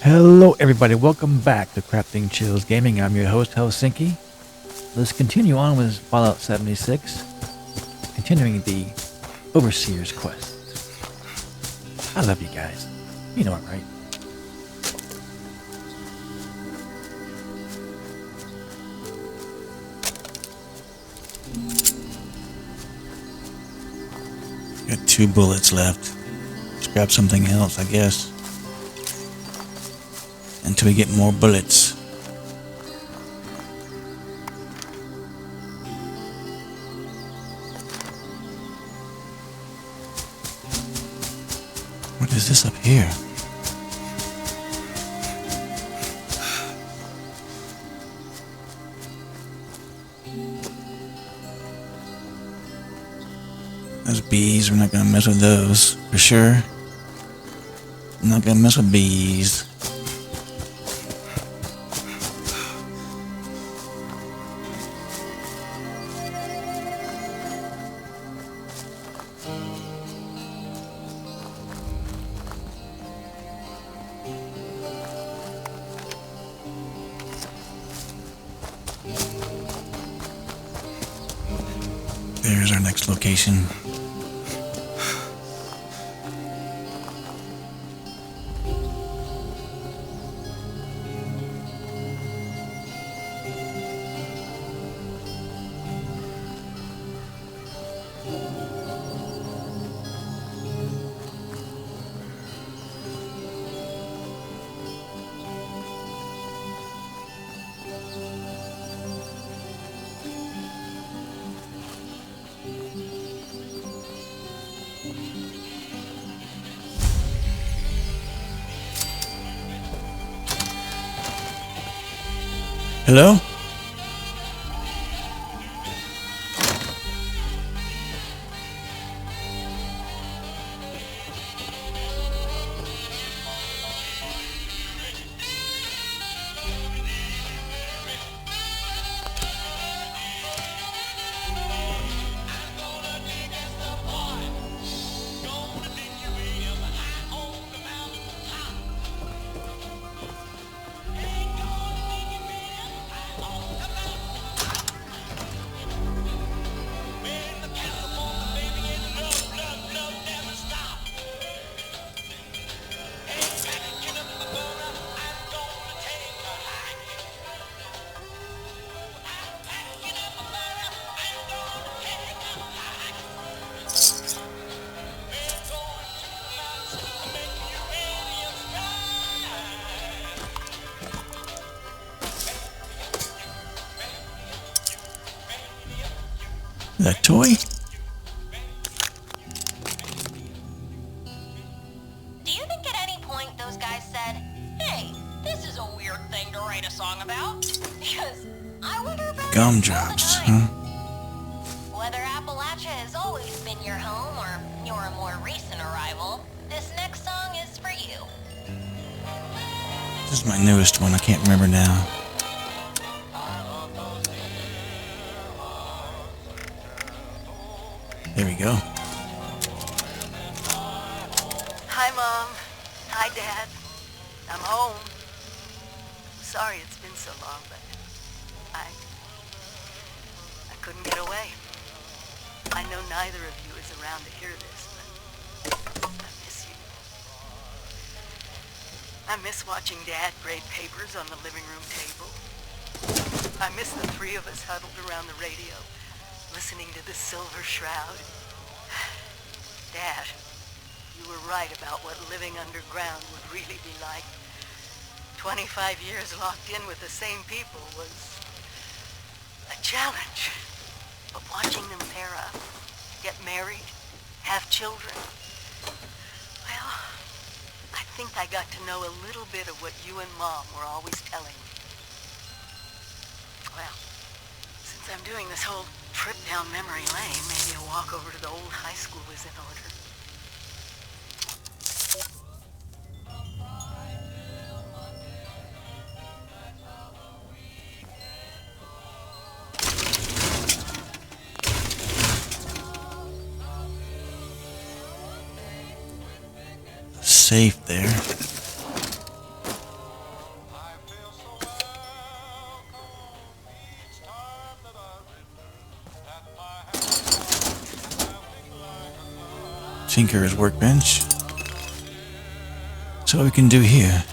Hello, everybody. Welcome back to Crafting Chills Gaming. I'm your host, Helsinki. Let's continue on with Fallout 76, continuing the Overseer's quest. I love you guys. You know it, right? Got 2 bullets left. Let's grab something else, I guess. Until we get more bullets. What is this up here? Those bees, we're not gonna mess with those, for sure. I'm not gonna mess with bees. There's our next location. Hello? That toy? Do you think at any point those guys said, "Hey, this is a weird thing to write a song about"? Because I wonder about Gumdrops, huh? Whether Appalachia has always been your home or you're a more recent arrival, this next song is for you. This is my newest one, I can't remember now. There we go. Hi, Mom. Hi, Dad. I'm home. Sorry it's been so long, but I couldn't get away. I know neither of you is around to hear this, but I miss you. I miss watching Dad grade papers on the living room table. I miss the 3 of us huddled around the radio, listening to the Silver Shroud. Dad, you were right about what living underground would really be like. 25 years locked in with the same people was a challenge. But watching them pair up, get married, have children, well, I think I got to know a little bit of what you and Mom were always telling me. Well, since I'm doing this whole trip down memory lane, maybe a walk over to the old high school is in order. Safe there. Tinker's workbench. So what we can do here.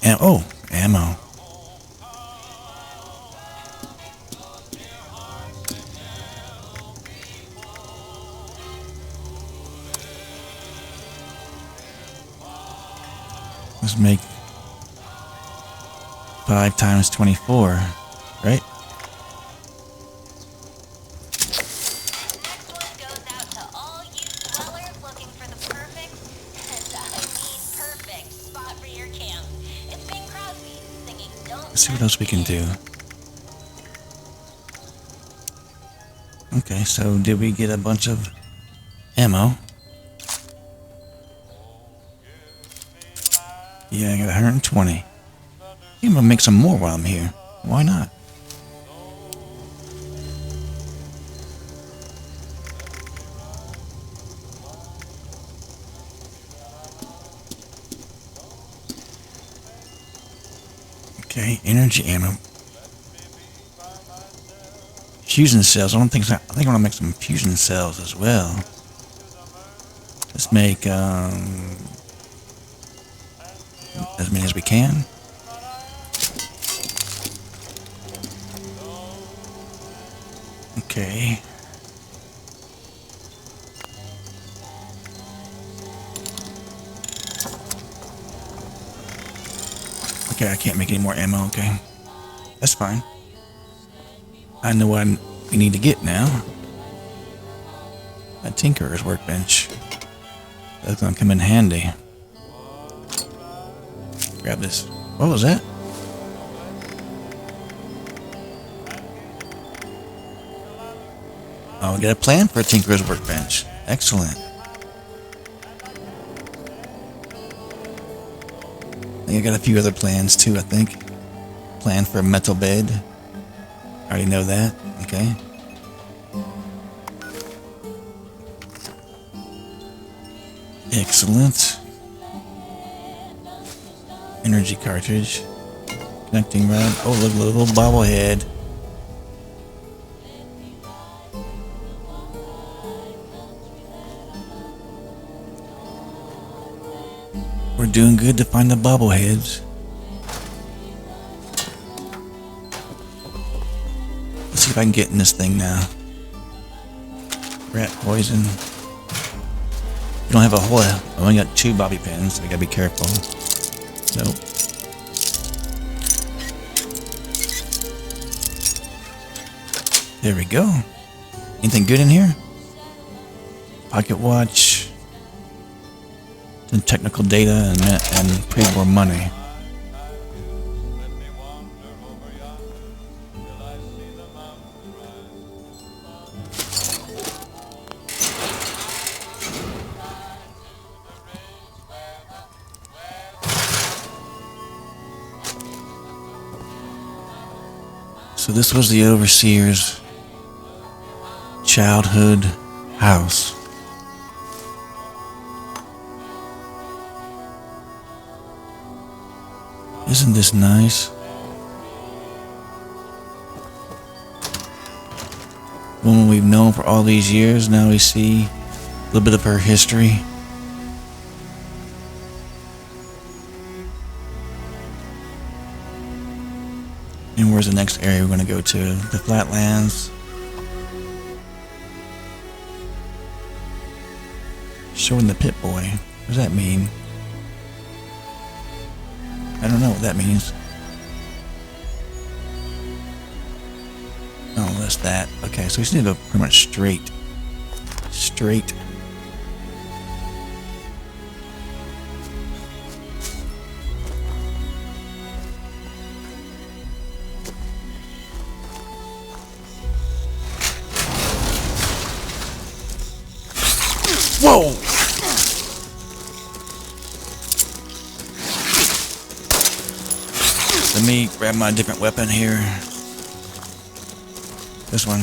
And oh, ammo. Let's make 5 times 24, right? Next one goes out to all you dwellers looking for the perfect, and I mean perfect, spot for your camp. It's Bing Crosby singing Don't Let's see what else we can do. Okay, so did we get a bunch of ammo? Yeah, I got 120. I'm gonna make some more while I'm here. Why not? Okay, energy ammo. Fusion cells. I think I want to make some fusion cells as well. Let's make as many as we can. Okay. Okay, I can't make any more ammo. Okay, that's fine. I know what we need to get now. A Tinker's workbench. That's gonna come in handy. Grab this. What was that? Oh, we got a plan for a Tinker's workbench. Excellent. I got a few other plans too, I think. Plan for a metal bed. I already know that. Okay. Excellent. Energy cartridge. Connecting rod. Oh, look, a little bobblehead. We're doing good to find the bobbleheads. Let's see if I can get in this thing now. Rat poison. We don't have a whole lot. I only got 2 bobby pins, so we gotta be careful. Nope. There we go. Anything good in here? Pocket watch. Some technical data and pre-war money. So this was the overseer's childhood house. Isn't this nice? Woman we've known for all these years, now we see a little bit of her history. And where's the next area we're going to go to? The Flatlands. Showing the Pit Boy. What does that mean? I don't know what that means. Oh, that's that. Okay, so we just need to go pretty much straight. Straight. Whoa! Let me grab my different weapon here. This one.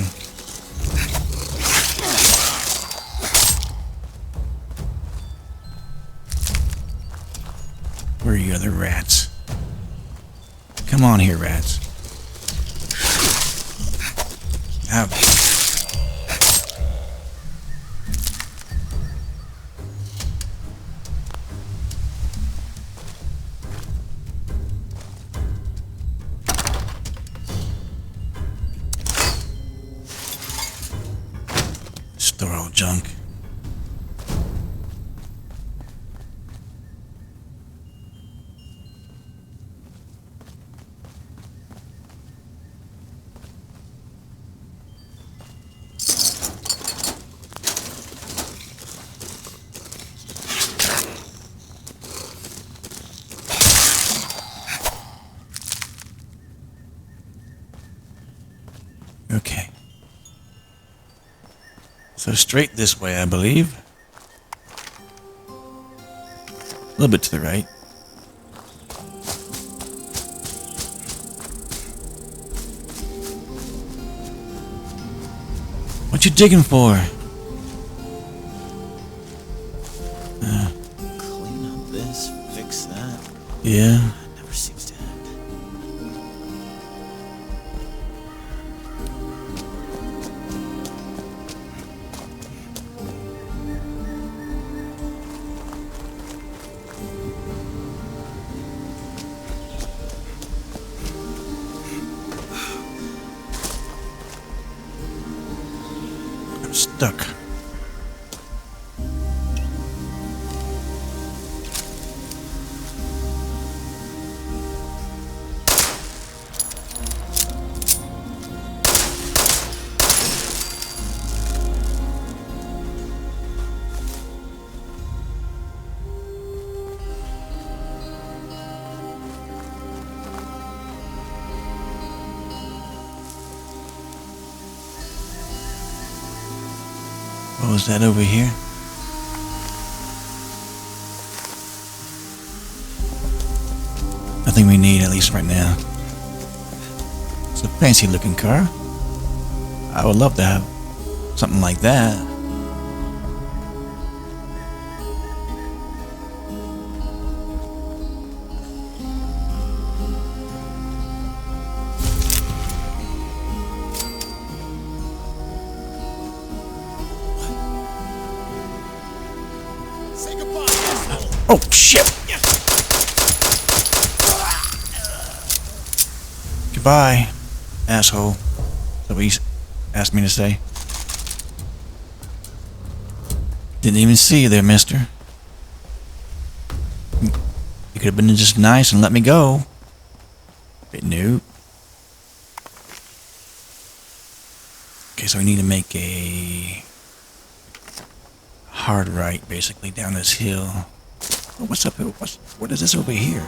Where are you other rats? Come on here, rats. Ouch. junk. Okay. So straight this way, I believe. A little bit to the right. What you digging for? Clean up this, fix that. Yeah. It never seems to end. I'm stuck. What was that over here? Nothing we need, at least right now. It's a fancy looking car. I would love to have something like that. Say goodbye, asshole! Oh shit! Goodbye, asshole. That's what he asked me to say. Didn't even see you there, mister. You could have been just nice and let me go. But no. Okay, so we need to make a hard right, basically, down this hill. Oh, what's up? What is this over here?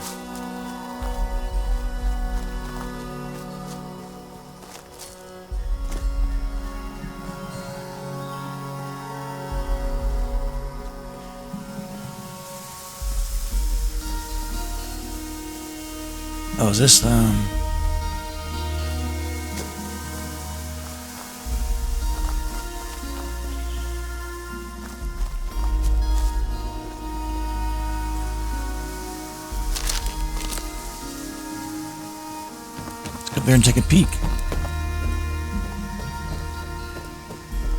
Oh, is this, let's go up there and take a peek.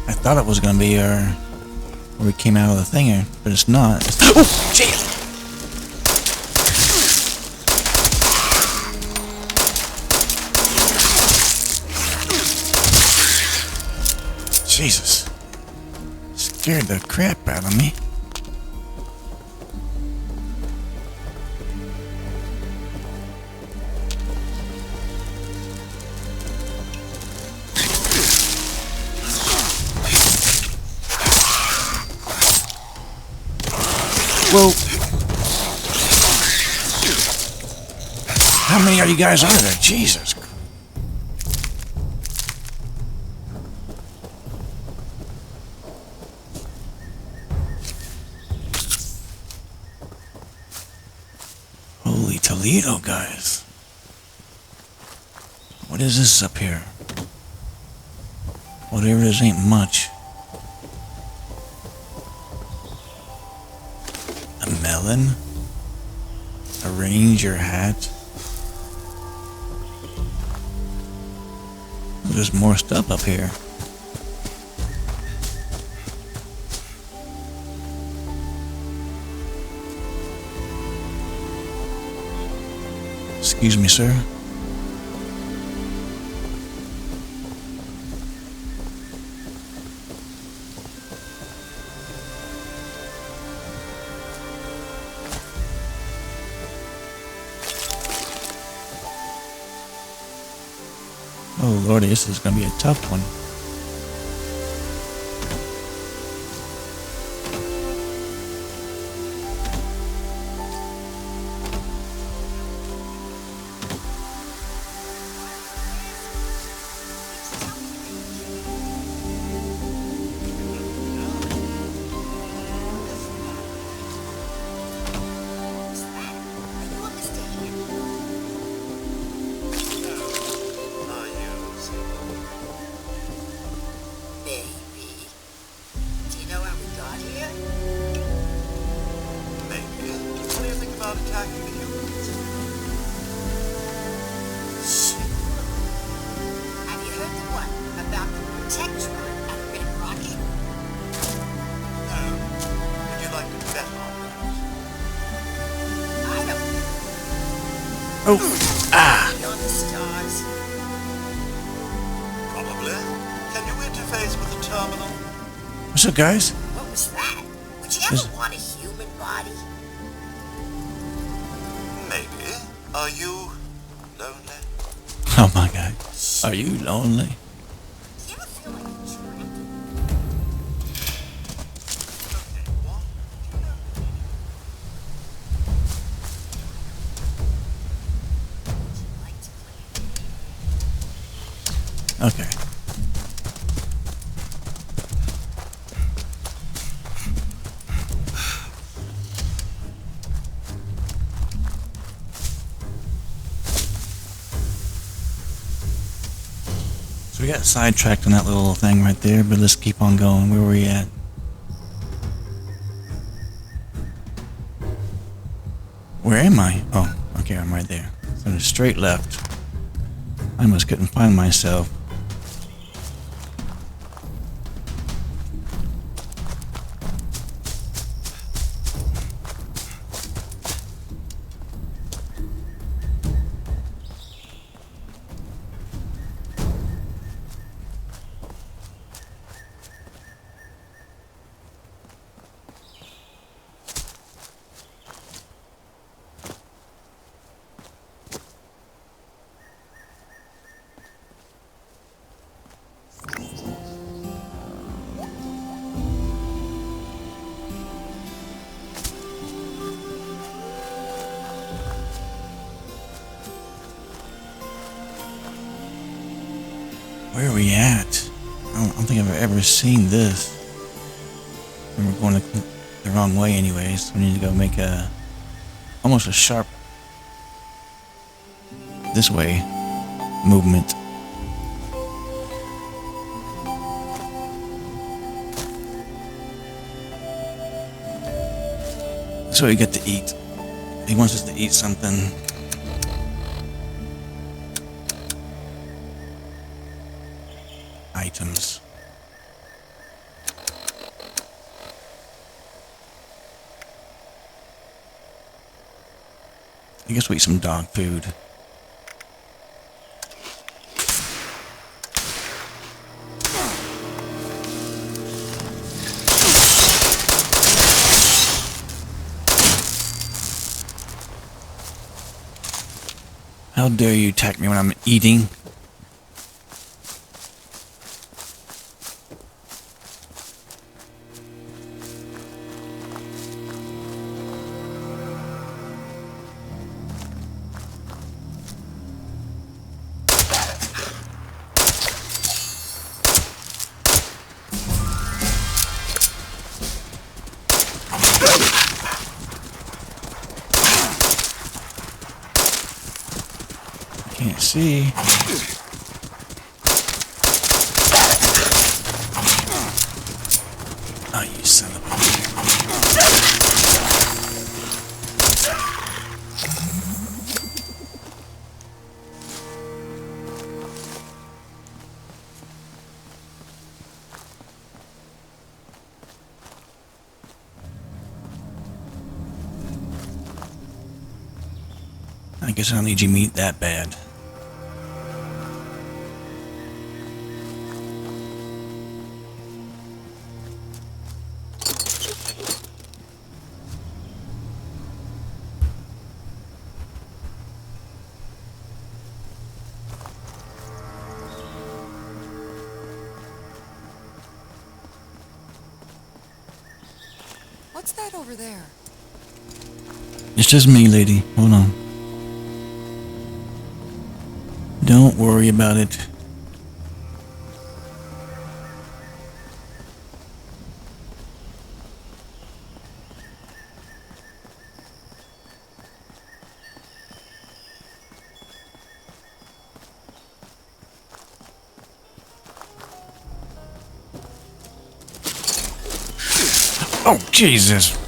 I thought it was gonna be where we came out of the thinger, but it's not. Oh, shit! Jesus. Scared the crap out of me. Whoa. How many are you guys are there? Jesus. Holy Toledo, guys. What is this up here? Whatever it is ain't much. A melon? A ranger hat? There's more stuff up here. Excuse me, sir. Oh lordy, this is gonna be a tough one. Oh, Beyond the stars. Probably. Can you interface with the terminal? what's up, guys? What was that? Would you Is- ever want a human body? Maybe. Are you lonely? Oh my God, are you lonely? Do you ever feel like a tramp? Okay, what? Do you know? Would you like to play a game? Okay. So we got sidetracked on that little thing right there, but let's keep on going. Where were we at? Where am I? Oh, okay, I'm right there. So straight left. I almost couldn't find myself. Where are we at? I don't think I've ever seen this. And we're going the wrong way anyways. We need to go make almost a sharp this way movement. So we get to eat. He wants us to eat something. Items. I guess we eat some dog food. How dare you attack me when I'm eating? Can't see. Oh, you son of a... I guess I don't need you meat that bad. What's that over there? It's just me, lady. Hold on. Don't worry about it. Oh, Jesus.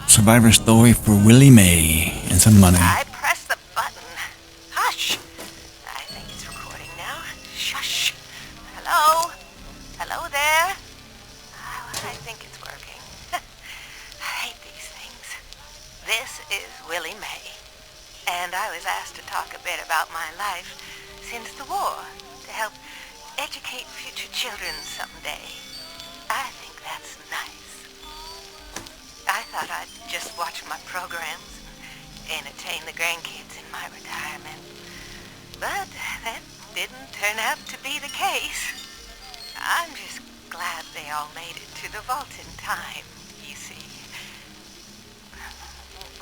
Survivor story for Willie Mae and some money. I pressed the button. Hush. I think it's recording now. Shush. Hello? Hello there? Oh, I think it's working. I hate these things. This is Willie Mae, and I was asked to talk a bit about my life since the war to help educate future children someday. I think that's nice. I thought I'd just watch my programs and entertain the grandkids in my retirement. But that didn't turn out to be the case. I'm just glad they all made it to the vault in time, you see.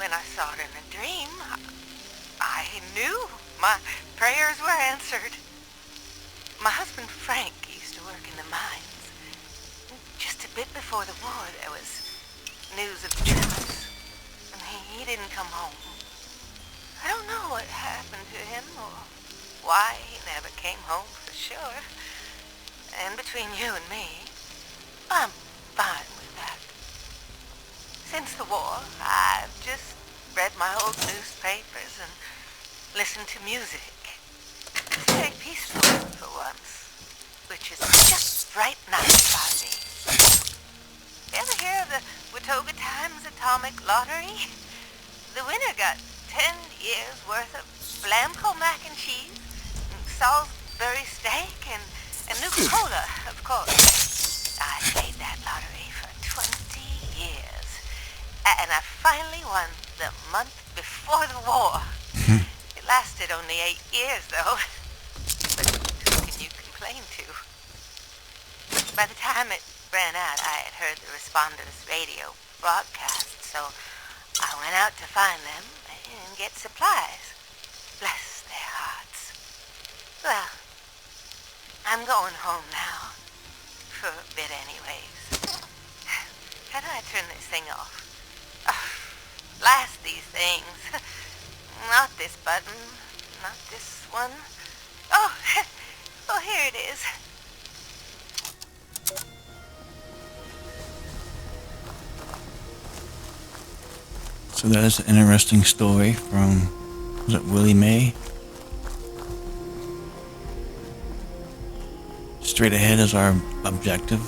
When I saw it in a dream, I knew my prayers were answered. My husband Frank used to work in the mines. Just a bit before the war, there was news of the troops, and he didn't come home. I don't know what happened to him or why he never came home for sure. And between you and me, I'm fine with that. Since the war, I've just read my old newspapers and listened to music. It's very peaceful for once, which is just right nice by me. Ever hear of the Watauga Times Atomic Lottery? The winner got 10 years worth of Blamco mac and cheese, Salisbury steak, and Nuka-Cola, of course. I played that lottery for 20 years, and I finally won the month before the war. It lasted only 8 years, though. But who can you complain to? By the time it ran out, I had heard the responders' radio broadcast, so I went out to find them and get supplies. Bless their hearts. Well, I'm going home now. For a bit anyways. How do I turn this thing off? Oh, blast these things. Not this button. Not this one. Oh, oh, here it is. So that is an interesting story from, was it Willie Mae? Straight ahead is our objective.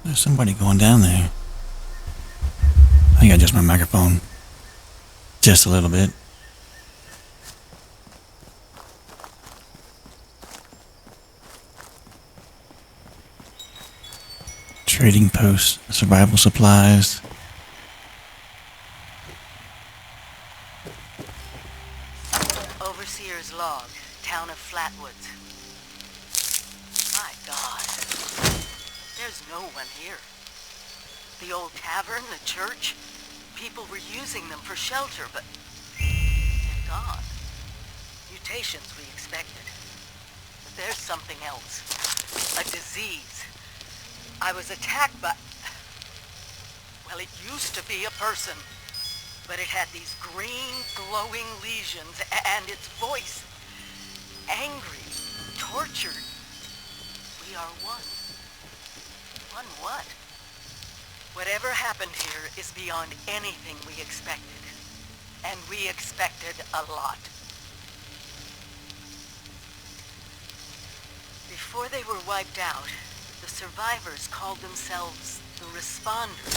There's somebody going down there. I think I adjust my microphone just a little bit. Trading post, survival supplies. Overseer's log, town of Flatwoods. My God. There's no one here. The old tavern, the church, people were using them for shelter, but they're gone. Mutations we expected. But there's something else. A disease. I was attacked by... Well, it used to be a person. But it had these green, glowing lesions, and its voice. Angry, tortured. We are one. One what? Whatever happened here is beyond anything we expected. And we expected a lot. Before they were wiped out, the survivors called themselves the Responders.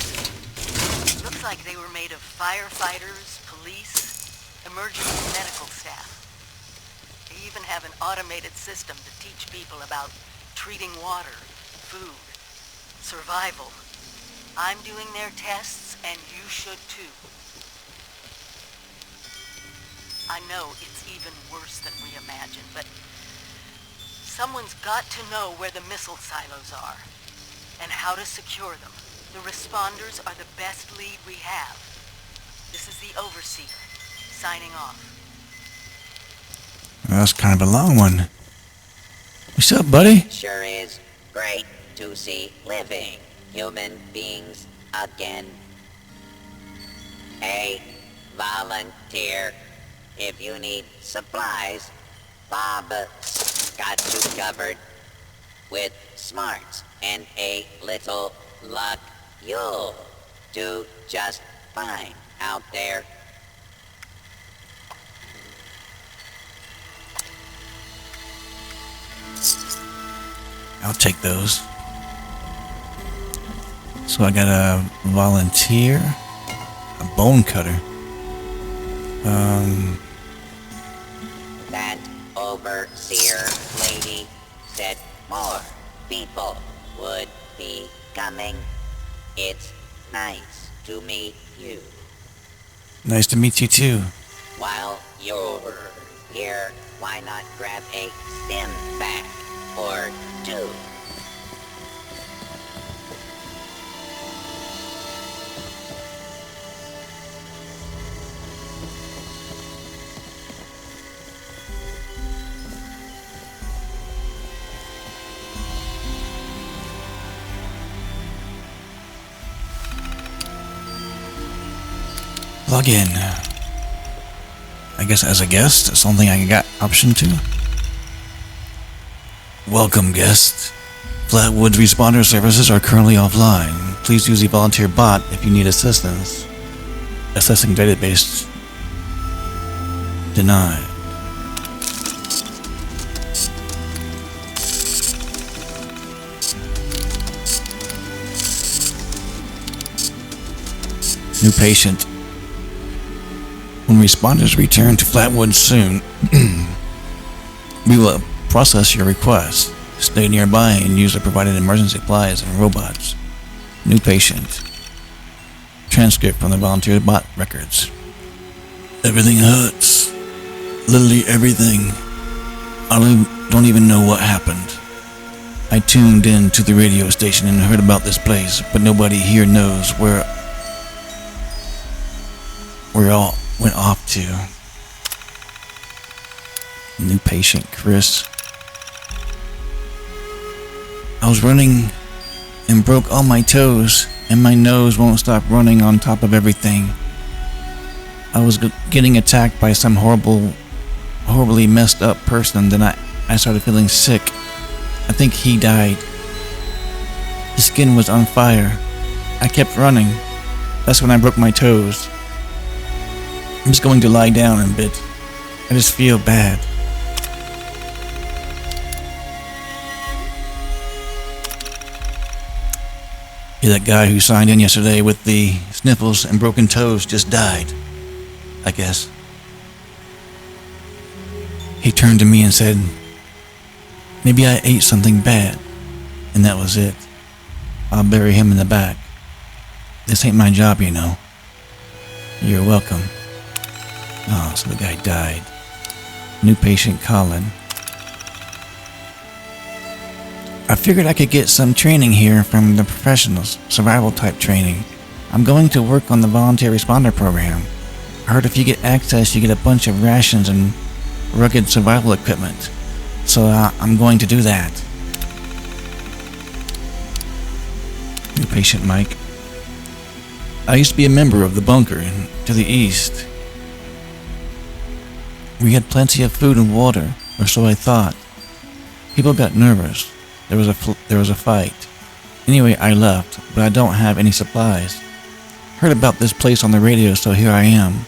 Looks like they were made of firefighters, police, emergency medical staff. They even have an automated system to teach people about treating water, food, survival. I'm doing their tests, and you should too. I know it's even worse than we imagined, but someone's got to know where the missile silos are and how to secure them. The Responders are the best lead we have. This is the Overseer, signing off. Well, that's kind of a long one. What's up, buddy? Sure is great to see living human beings again. Hey, volunteer, if you need supplies, Bob got you covered. With smarts and a little luck, you'll do just fine out there. I'll take those. So I got a volunteer, a bone cutter. That overseer lady said more people would be coming. It's nice to meet you. Nice to meet you too. While you're here, why not grab a stim pack or two? Log in. I guess as a guest, something I got option to. Welcome, guest. Flatwood's responder services are currently offline. Please use the volunteer bot if you need assistance. Accessing database denied. New patient. When responders return to Flatwood soon, we will process your request. Stay nearby and use the provided emergency supplies and robots. New patient. Transcript from the volunteer bot records. Everything hurts. Literally everything. I don't even know what happened. I tuned in to the radio station and heard about this place, but nobody here knows where we all went off to. New patient, Chris. I was running and broke all my toes, and my nose won't stop running on top of everything. I was getting attacked by some horribly messed up person, then I started feeling sick. I think he died. His skin was on fire. I kept running. That's when I broke my toes. I'm just going to lie down in a bit. I just feel bad. Yeah, that guy who signed in yesterday with the sniffles and broken toes just died, I guess. He turned to me and said, maybe I ate something bad, and that was it. I'll bury him in the back. This ain't my job, you know. You're welcome. Oh, so the guy died. New patient, Colin. I figured I could get some training here from the professionals, survival type training. I'm going to work on the volunteer responder program. I heard if you get access, you get a bunch of rations and rugged survival equipment. So I'm going to do that. New patient, Mike. I used to be a member of the bunker to the east. We had plenty of food and water, or so I thought. People got nervous. There was a fight. Anyway, I left, but I don't have any supplies. Heard about this place on the radio, so here I am.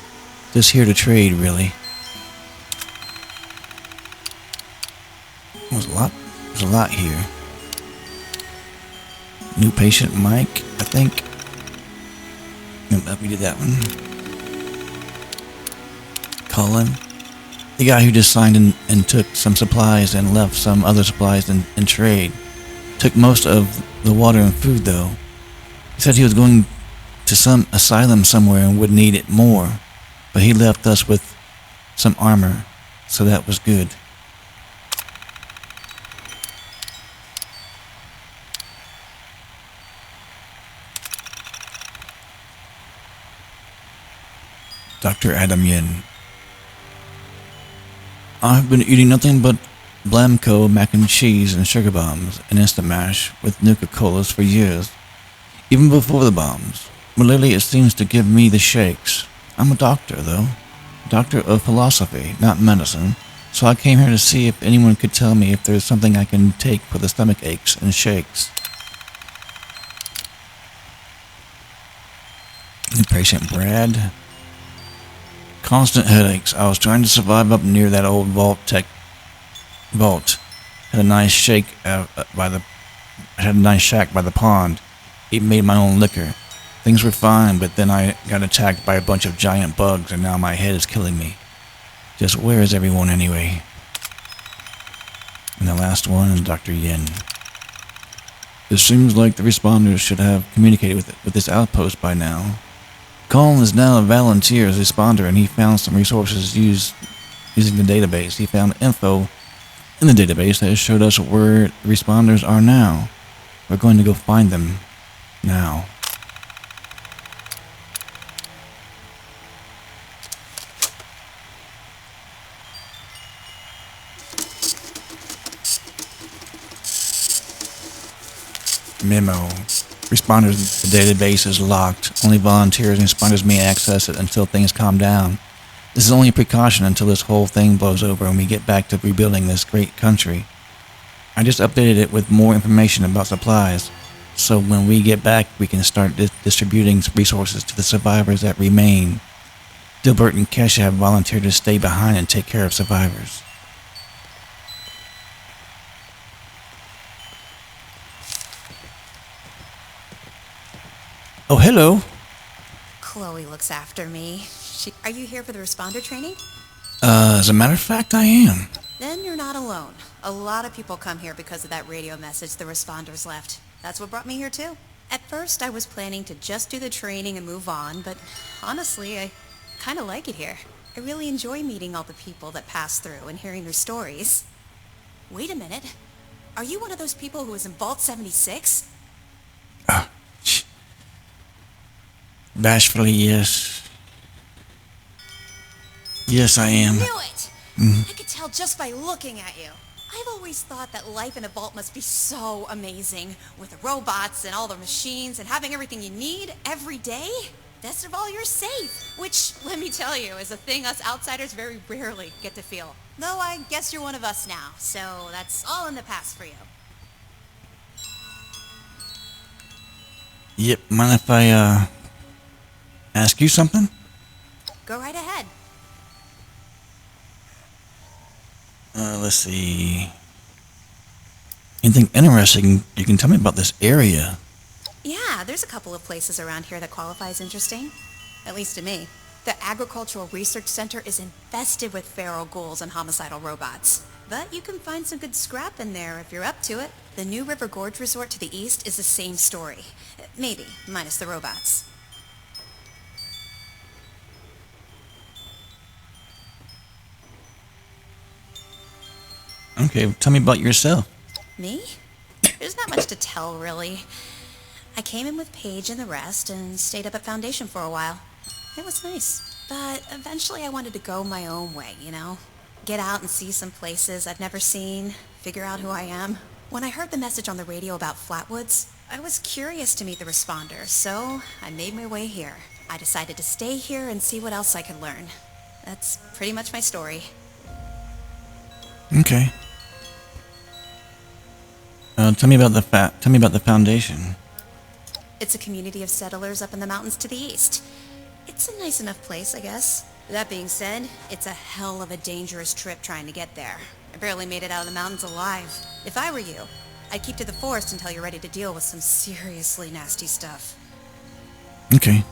Just here to trade, really. That was a lot. There's a lot here. New patient Mike, I think. Nope, we did that one. Colin. The guy who just signed in and took some supplies and left some other supplies in trade. Took most of the water and food though. He said he was going to some asylum somewhere and would need it more. But he left us with some armor, so that was good. Dr. Adam Yin. I've been eating nothing but Blamco mac and cheese and sugar bombs and instant mash with Nuka-Colas for years, even before the bombs. But lately it seems to give me the shakes. I'm a doctor, though. Doctor of philosophy, not medicine, so I came here to see if anyone could tell me if there's something I can take for the stomach aches and shakes. New patient Brad. Constant headaches. I was trying to survive up near that old vault. Had a nice shack by the pond. Even made my own liquor. Things were fine, but then I got attacked by a bunch of giant bugs, and now my head is killing me. Just where is everyone anyway? And the last one is Dr. Yin. It seems like the responders should have communicated with this outpost by now. Colin is now a volunteer as a responder, and he found some resources using the database. He found info in the database that showed us where the responders are now. We're going to go find them now. Memo. Responders, the database is locked. Only volunteers and responders may access it until things calm down. This is only a precaution until this whole thing blows over and we get back to rebuilding this great country. I just updated it with more information about supplies, so when we get back we can start distributing resources to the survivors that remain. Dilbert and Kesha have volunteered to stay behind and take care of survivors. Oh, hello. Chloe looks after me. Are you here for the responder training? As a matter of fact, I am. Then you're not alone. A lot of people come here because of that radio message the responders left. That's what brought me here too. At first, I was planning to just do the training and move on, but honestly, I kind of like it here. I really enjoy meeting all the people that pass through and hearing their stories. Wait a minute. Are you one of those people who was in Vault 76? Bashfully, yes. Yes, I am. Knew it! I could tell just by looking at you. I've always thought that life in a vault must be so amazing, with the robots and all the machines and having everything you need every day. Best of all, you're safe, which, let me tell you, is a thing us outsiders very rarely get to feel. Though I guess you're one of us now, so that's all in the past for you. Yep, mind if I, ask you something? Go right ahead. Let's see. Anything interesting you can tell me about this area? Yeah, there's a couple of places around here that qualify as interesting. At least to me. The Agricultural Research Center is infested with feral ghouls and homicidal robots. But you can find some good scrap in there if you're up to it. The New River Gorge Resort to the east is the same story. Maybe, minus the robots. Okay, tell me about yourself. Me? There's not much to tell, really. I came in with Paige and the rest and stayed up at Foundation for a while. It was nice. But eventually I wanted to go my own way, you know? Get out and see some places I've never seen, figure out who I am. When I heard the message on the radio about Flatwoods, I was curious to meet the responders, so I made my way here. I decided to stay here and see what else I could learn. That's pretty much my story. Okay. Tell me about the Foundation. It's a community of settlers up in the mountains to the east. It's a nice enough place, I guess. That being said, it's a hell of a dangerous trip trying to get there. I barely made it out of the mountains alive. If I were you, I'd keep to the forest until you're ready to deal with some seriously nasty stuff. Okay.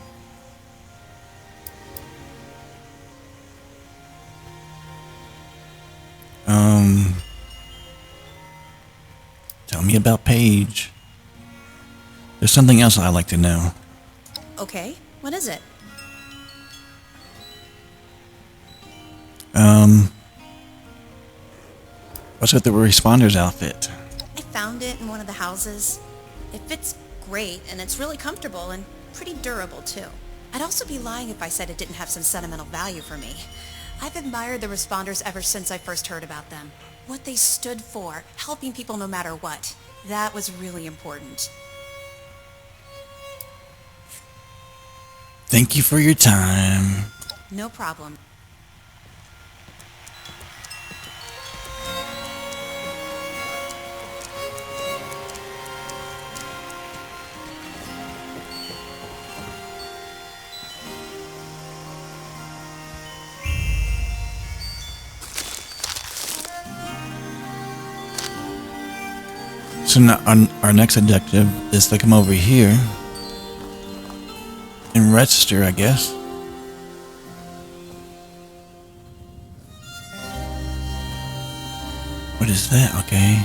Tell me about Paige. There's something else I'd like to know. Okay, what is it? What's with the responder's outfit? I found it in one of the houses. It fits great, and it's really comfortable and pretty durable, too. I'd also be lying if I said it didn't have some sentimental value for me. I've admired the responders ever since I first heard about them. What they stood for, helping people no matter what. That was really important. Thank you for your time. No problem. So now our next objective is to come over here and register, I guess. What is that? Okay.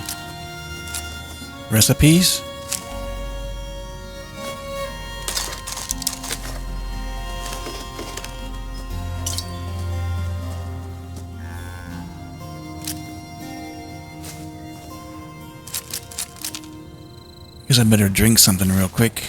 Recipes? Guess I better drink something real quick.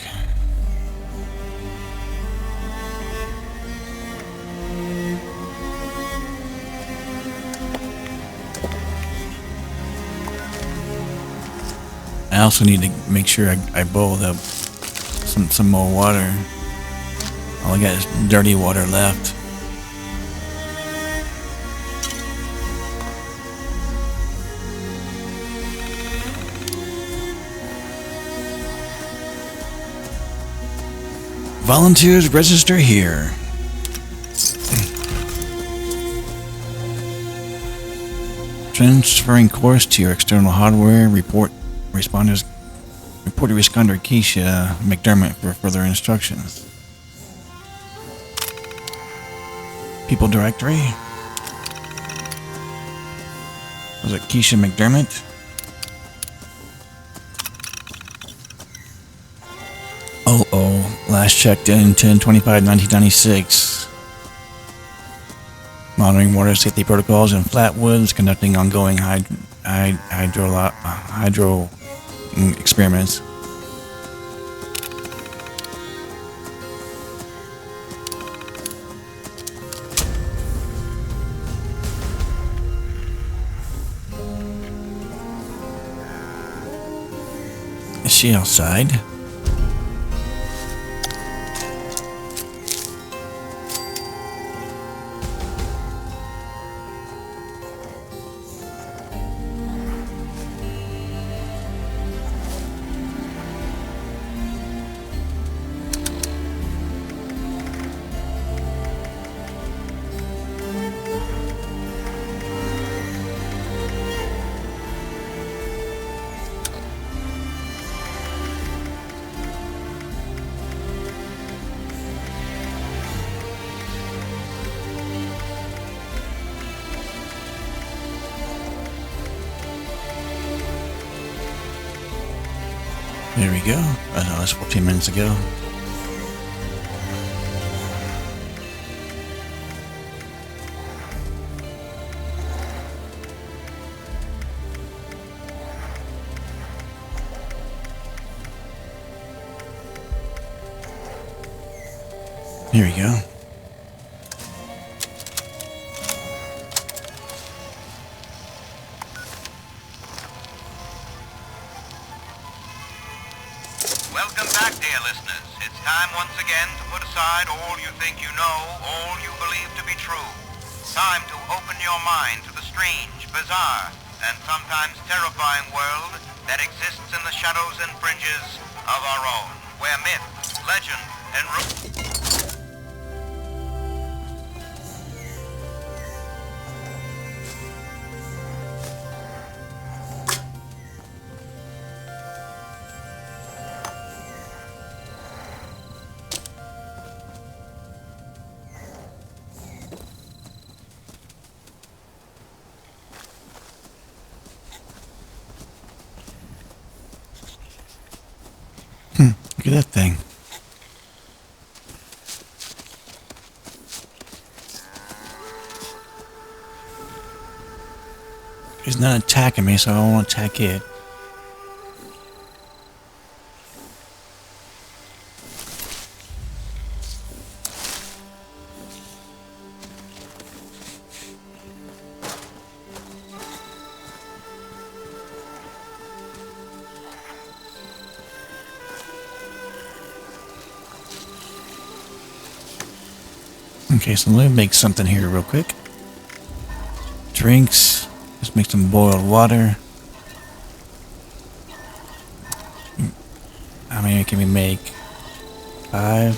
I also need to make sure I boiled up some more water. All I got is dirty water left. Volunteers register here. Transferring course to your external hardware. Report to responder Keisha McDermott for further instructions. People directory. Was it Keisha McDermott? Last checked in 10/25/1996. Monitoring water safety protocols in Flatwoods, conducting ongoing hydro experiments. Is she outside? There we go. That was 14 minutes ago. Here we go. Welcome back, dear listeners. It's time once again to put aside all you think you know, all you believe to be true. Time to open your mind to the strange, bizarre, and sometimes terrifying world that exists in the shadows and fringes of our own, where myth, legend, and Look at that thing. It's not attacking me, so I won't attack it. Okay, so let me make something here real quick. Drinks. Let's make some boiled water. How many can we make? 5.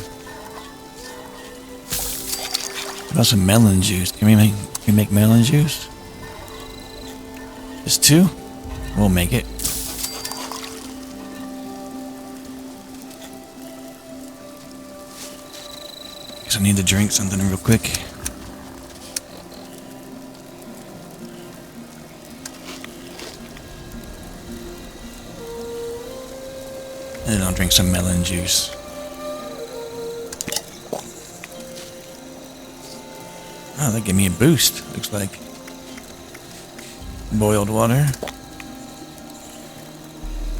What about some melon juice? Can we make melon juice? Just 2? We'll make it. Guess I need to drink something real quick. And then I'll drink some melon juice. Oh, that gave me a boost, looks like. Boiled water.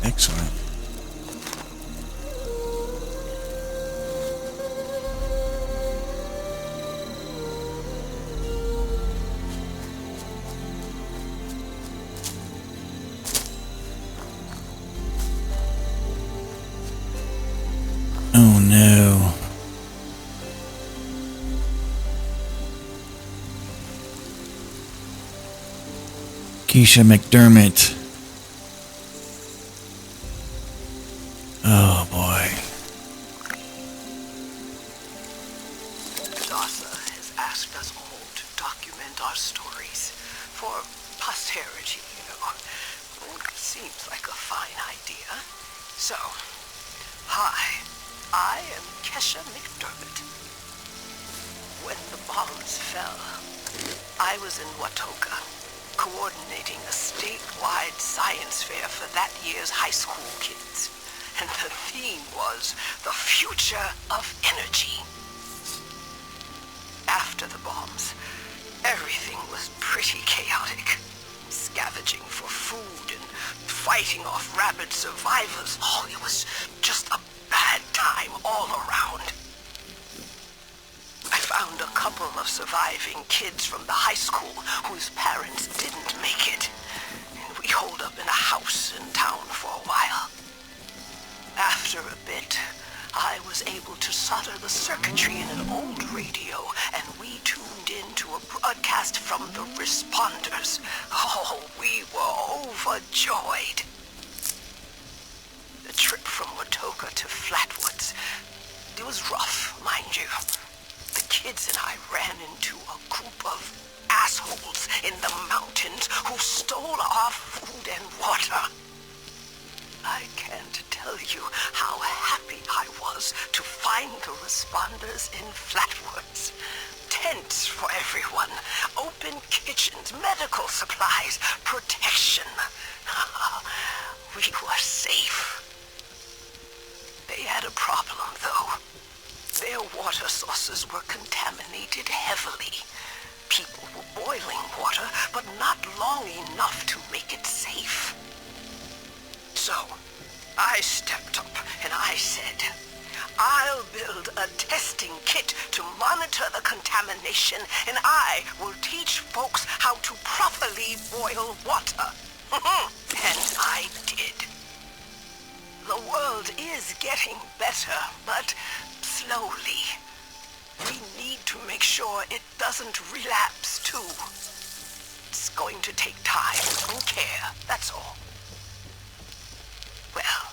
Excellent. Oh no. Keisha McDermott. Oh boy. DASA has asked us all to document our stories for posterity, you know. It seems like a fine idea. So, hi, I am Kesha McDermott. When the bombs fell, I was in Watoka, coordinating a statewide science fair for that year's high school kids. And the theme was the future of energy. After the bombs, everything was pretty chaotic. Scavenging for food and fighting off rabid survivors. Oh, it was just a bad time all around. I found a couple of surviving kids from the high school whose parents didn't make it. And we holed up in a house in town for a while. After a bit, I was able to solder the circuitry in an old radio, and we tuned into a broadcast from the responders. Oh, we were overjoyed. The trip from Watoka to Flatwoods, it was rough, mind you. The kids and I ran into a group of assholes in the mountains who stole our food and water. I can't tell you how happy I was to find the responders in Flatwoods. Tents for everyone, open kitchens, medical supplies, protection. We were safe. They had a problem, though. Their water sources were contaminated heavily. People were boiling water, but not long enough to make it safe. So, I stepped up and I said, I'll build a testing kit to monitor the contamination, and I will teach folks how to properly boil water. And I did. The world is getting better, but slowly. We need to make sure it doesn't relapse, too. It's going to take time and care, that's all. Well,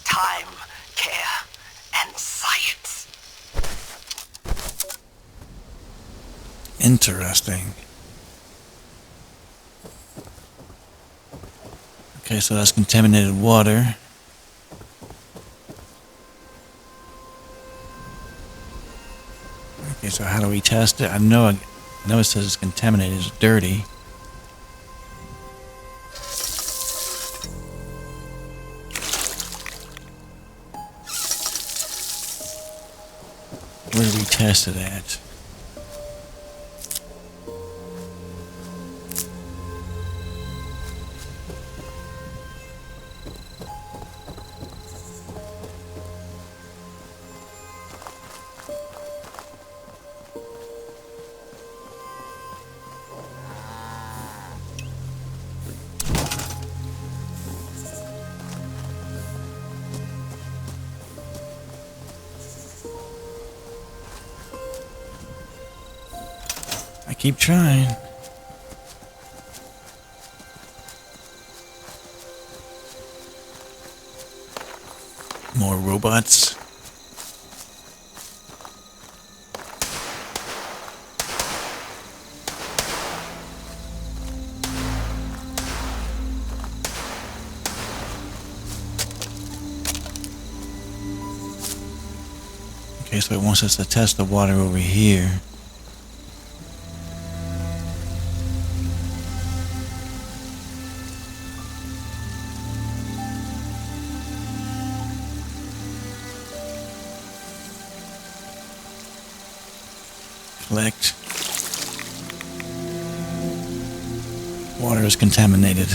time, care, and science. Interesting. Okay, so that's contaminated water. Okay, so how do we test it? I know it says it's contaminated, it's dirty. Where do we test it at? I keep trying. More robots. Okay, so it wants us to test the water over here. Collect. Water is contaminated.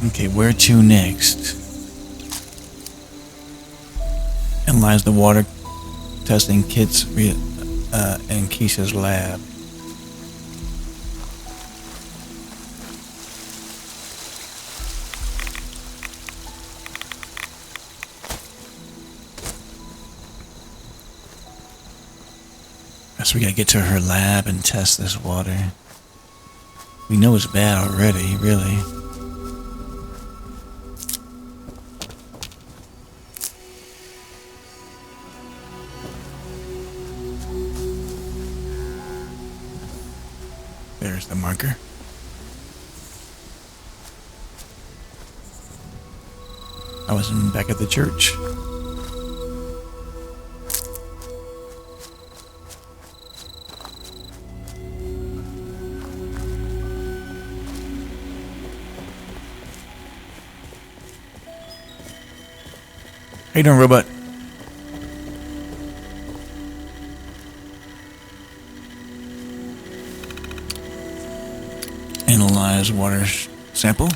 Okay, where to next? Analyze the water testing kits in Keisha's lab. So we gotta get to her lab and test this water. We know it's bad already, really. There's the marker. I was back at the church. How you doing, robot? Analyze water sample.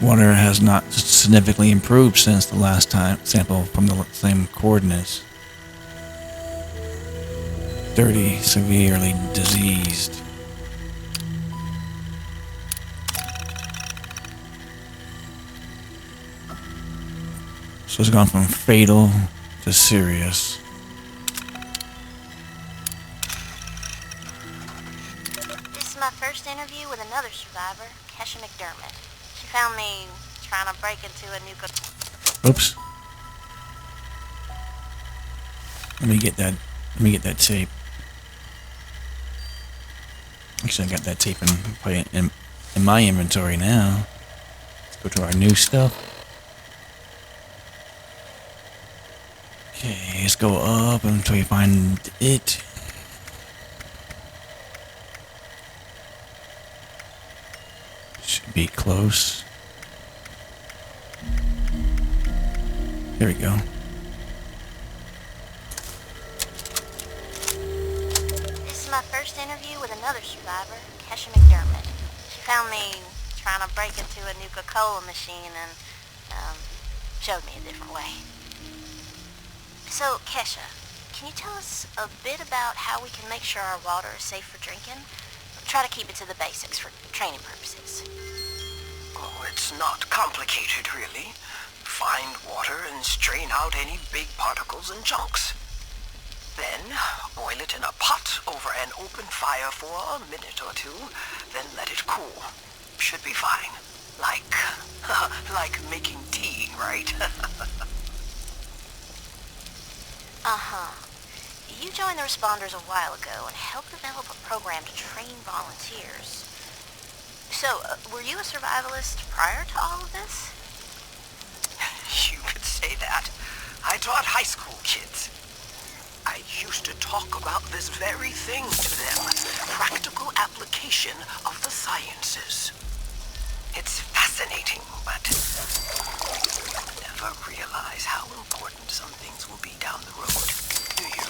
Water has not significantly improved since the last time sample from the same coordinates. Dirty, severely diseased. So it's gone from fatal to serious. This is my first interview with another survivor, Kesha McDermott. She found me trying to break into a nuclear... Oops. Let me get that tape. Actually, I got that tape in my inventory now. Let's go to our new stuff. Okay, let's go up until we find it. Should be close. There we go. This is my first interview with another survivor, Kesha McDermott. She found me trying to break into a Nuka-Cola machine and showed me a different way. So, Kesha, can you tell us a bit about how we can make sure our water is safe for drinking? Try to keep it to the basics for training purposes. Oh, it's not complicated, really. Find water and strain out any big particles and chunks. Then, boil it in a pot over an open fire for a minute or two, then let it cool. Should be fine. Like making tea, right? Uh-huh. You joined the responders a while ago and helped develop a program to train volunteers. So, were you a survivalist prior to all of this? You could say that. I taught high school kids. I used to talk talk about this very thing to them. Practical application of the sciences. It's fascinating, but never realize how important some things will be down the road, do you?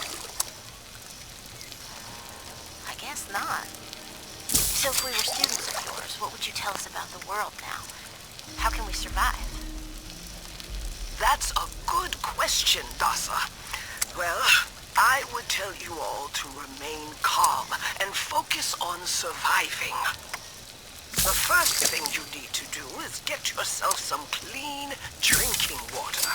I guess not. So if we were students of yours, what would you tell us about the world now? How can we survive? That's a good question, Dasa. Well, I would tell you all to remain calm and focus on surviving. The first thing you need to do is get yourself some clean drinking water.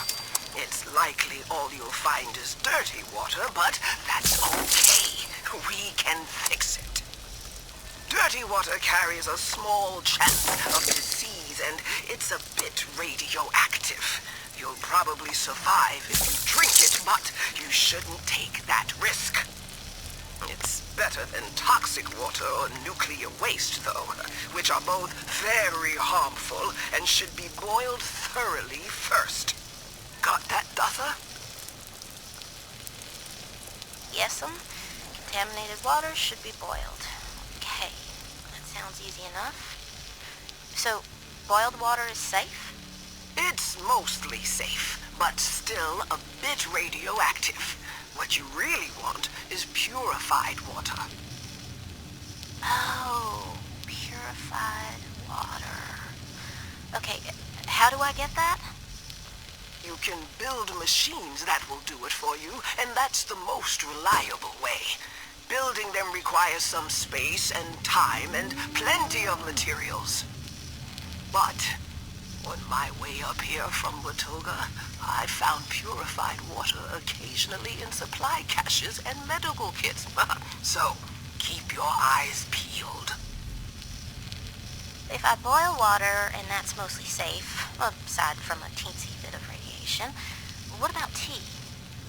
It's likely all you'll find is dirty water, but that's okay. We can fix it. Dirty water carries a small chance of disease, and it's a bit radioactive. You'll probably survive if you drink it, but you shouldn't take that risk. It's better than toxic water or nuclear waste, though, which are both very harmful and should be boiled thoroughly first. Got that, Dutha? Yes'm. Contaminated water should be boiled. Okay, that sounds easy enough. So, boiled water is safe? It's mostly safe, but still a bit radioactive. What you really want is purified water. Oh, purified water. Okay, how do I get that? You can build machines that will do it for you, and that's the most reliable way. Building them requires some space and time and plenty of materials. But on my way up here from Watoga, I found purified water occasionally in supply caches and medical kits. So, keep your eyes peeled. If I boil water and that's mostly safe, aside from a teensy bit of radiation, what about tea?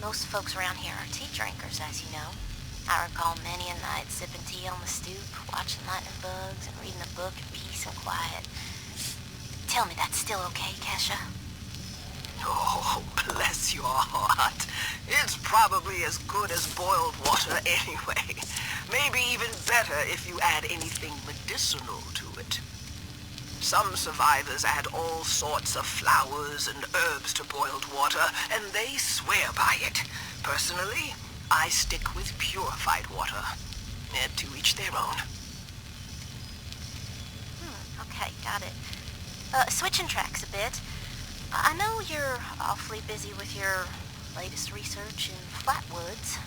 Most folks around here are tea drinkers, as you know. I recall many a night sipping tea on the stoop, watching lightning bugs, and reading a book in peace and quiet. Tell me that's still okay, Kesha? Oh, bless your heart. It's probably as good as boiled water anyway. Maybe even better if you add anything medicinal to it. Some survivors add all sorts of flowers and herbs to boiled water, and they swear by it. Personally, I stick with purified water. To each their own. Okay, got it. Switching tracks a bit. I know you're awfully busy with your latest research in Flatwoods.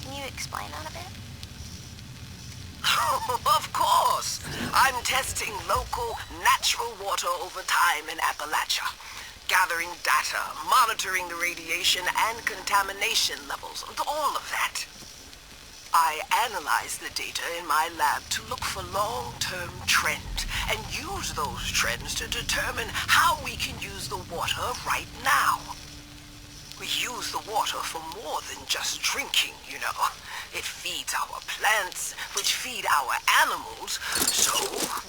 Can you explain that a bit? Of course! I'm testing local, natural water over time in Appalachia. Gathering data, monitoring the radiation and contamination levels, all of that. I analyze the data in my lab to look for long-term trends and use those trends to determine how we can use the water right now. We use the water for more than just drinking, you know. It feeds our plants, which feed our animals, so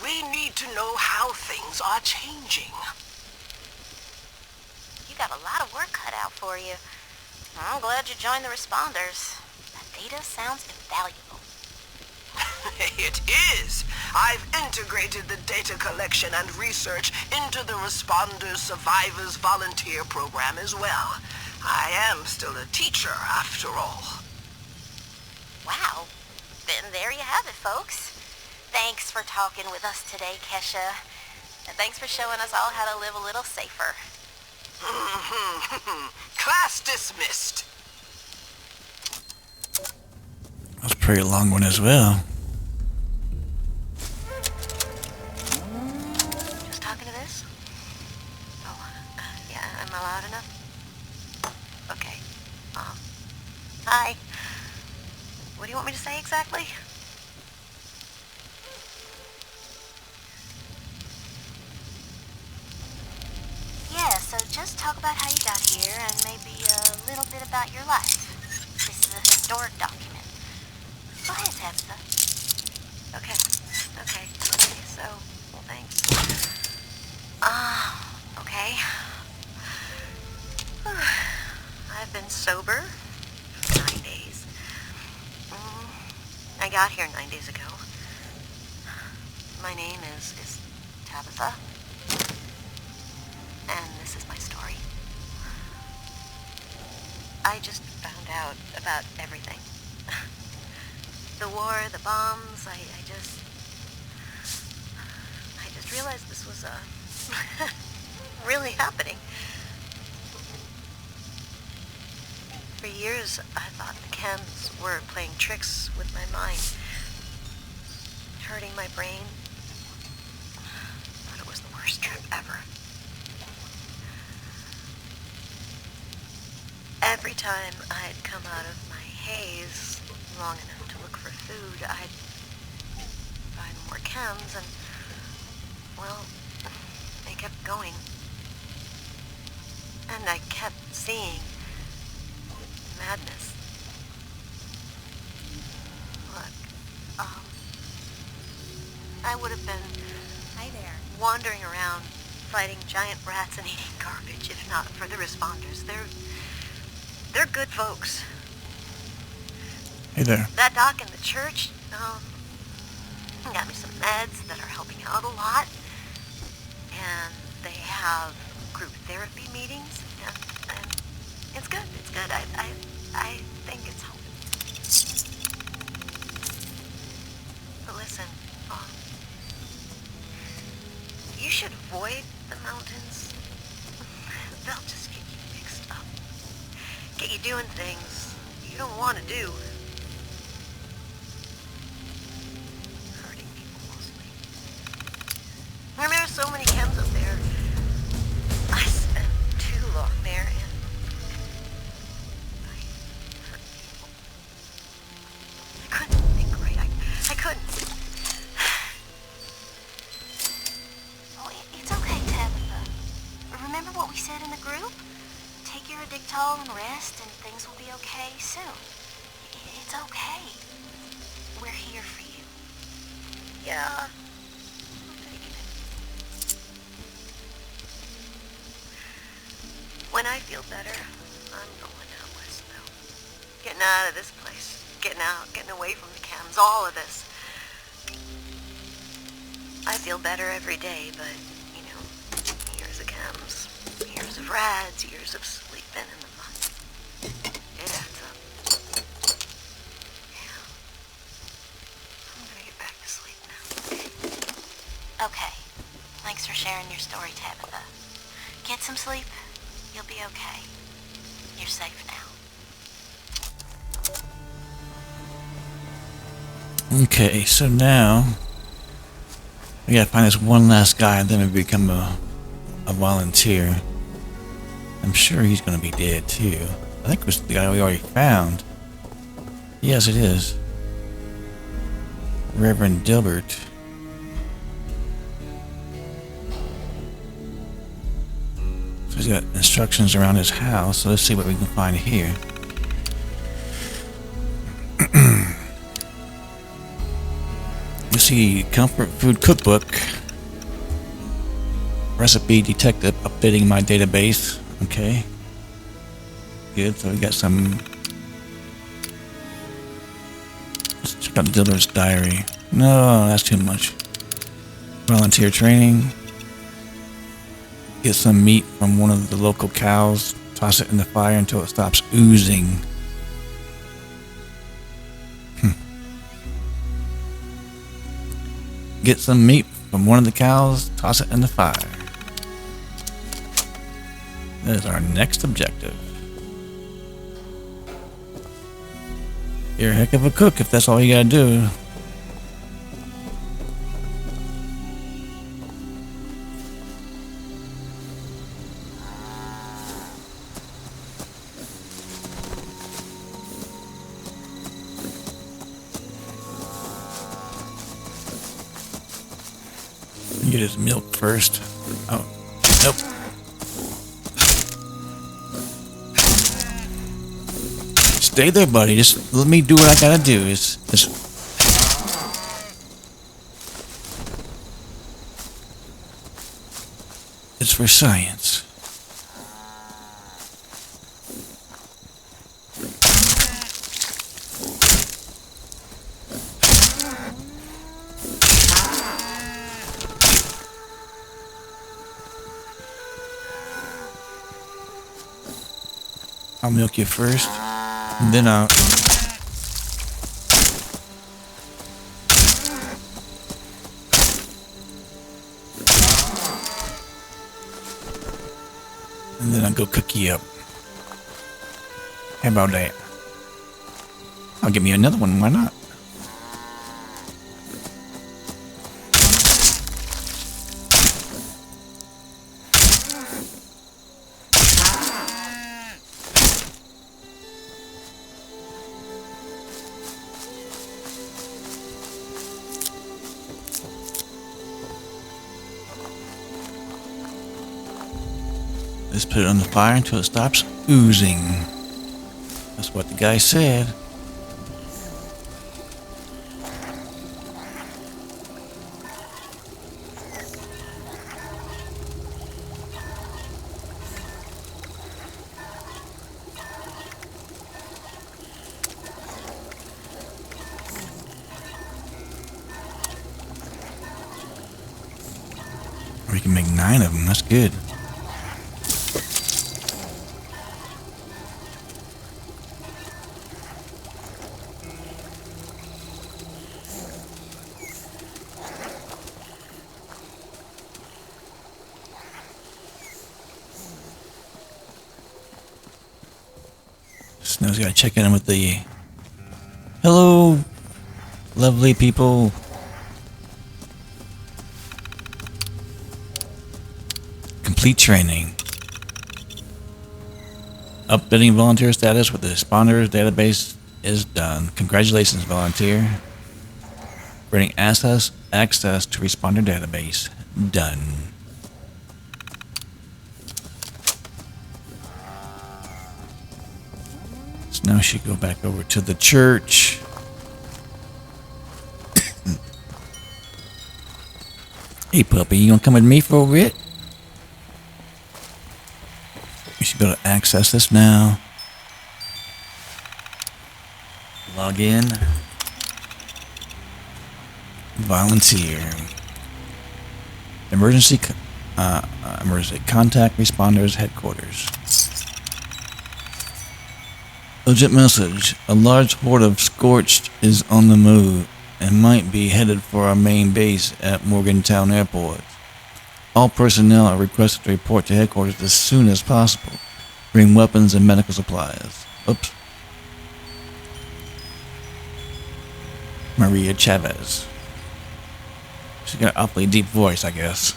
we need to know how things are changing. You got a lot of work cut out for you. I'm glad you joined the responders. That data sounds invaluable. It is. I've integrated the data collection and research into the Responders Survivors Volunteer Program as well. I am still a teacher, after all. Wow. Then there you have it, folks. Thanks for talking with us today, Kesha. And thanks for showing us all how to live a little safer. Class dismissed. That was a pretty long one as well. Just talking to this? Oh, yeah, am I loud enough? Okay. Hi. What do you want me to say exactly? Yeah, so just talk about how you got here and maybe a little bit about your life. This is a historic document. Go ahead, Tabitha. Okay, so, well, thanks. Okay. I've been sober for 9 days. I got here 9 days ago. My name is Tabitha. And this is my story. I just found out about everything. The war, the bombs, I just realized this was really happening. For years, I thought the chems were playing tricks with my mind, hurting my brain. Thought it was the worst trip ever. Every time I'd come out of my haze long enough to look for food, I'd find more chems and, well, they kept going. And I kept seeing madness. Look, I would have been Hi there. wandering around fighting giant rats and eating garbage if not for the responders. They're good folks. Hey there. That doc in the church, got me some meds that are helping out a lot. And they have group therapy meetings. And it's good. It's good. I think it's helping. But listen, you should avoid the mountains. They'll just get you mixed up. Get you doing things you don't want to do. Hurting people mostly. And there are so many chems up there. I spent too long there and I hurt people. I couldn't think right. I couldn't. Oh, it's okay, Tabitha. Remember what we said in the group? Take your Addictol and rest, and things will be okay soon. It's okay. We're here for you. Yeah. I'm taking it. When I feel better, I'm going out west, though. Getting out of this place. Getting out, getting away from the chems, all of this. I feel better every day, but, you know, years of chems, years of rads, years of sleeping in the mud. It adds up. Yeah. I'm gonna get back to sleep now. Okay. Thanks for sharing your story, Tabitha. Get some sleep. You'll be okay. You're safe now. Okay, so now we gotta find this one last guy and then we become a volunteer. I'm sure he's gonna be dead too. I think it was the guy we already found. Yes, it is. Reverend Dilbert. So he's got instructions around his house, so let's see what we can find here. You see comfort food cookbook. Recipe detective updating my database. Okay. Good, so we got some. Let's check out Dilbert's diary. No, that's too much. Volunteer training. Get some meat from one of the local cows. Toss it in the fire until it stops oozing. Get some meat from one of the cows. Toss it in the fire. That is our next objective. You're a heck of a cook if that's all you gotta do. Get his milk first. Oh, nope. Stay there, buddy. Just let me do what I gotta do. It's for science. I'll milk you first, and then I'll... And then I'll go cook you up. How about that? I'll give me another one, why not? Let's put it on the fire until it stops oozing. That's what the guy said. We can make 9 of them, that's good. Snow's gotta check in with the... Hello, lovely people. Complete training. Updating volunteer status with the responders database is done. Congratulations, volunteer. Granting access to responder database. Done. So now she go back over to the church. Hey puppy, you wanna come with me for a bit? You should be able to access this now. Log in. Volunteer. Emergency contact responders headquarters. Urgent message. A large horde of Scorched is on the move and might be headed for our main base at Morgantown Airport. All personnel are requested to report to headquarters as soon as possible. Bring weapons and medical supplies. Oops. Maria Chavez. She's got an awfully deep voice, I guess.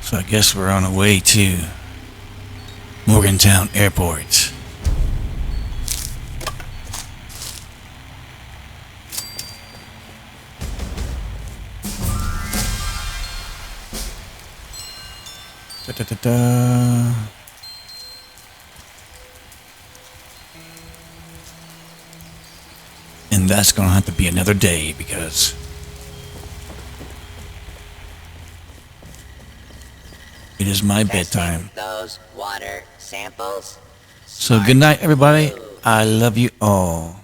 So I guess we're on our way to Morgantown Airport. Da-da-da-da. And that's gonna have to be another day because it is my bedtime. Those water samples. So good night, everybody. I love you all.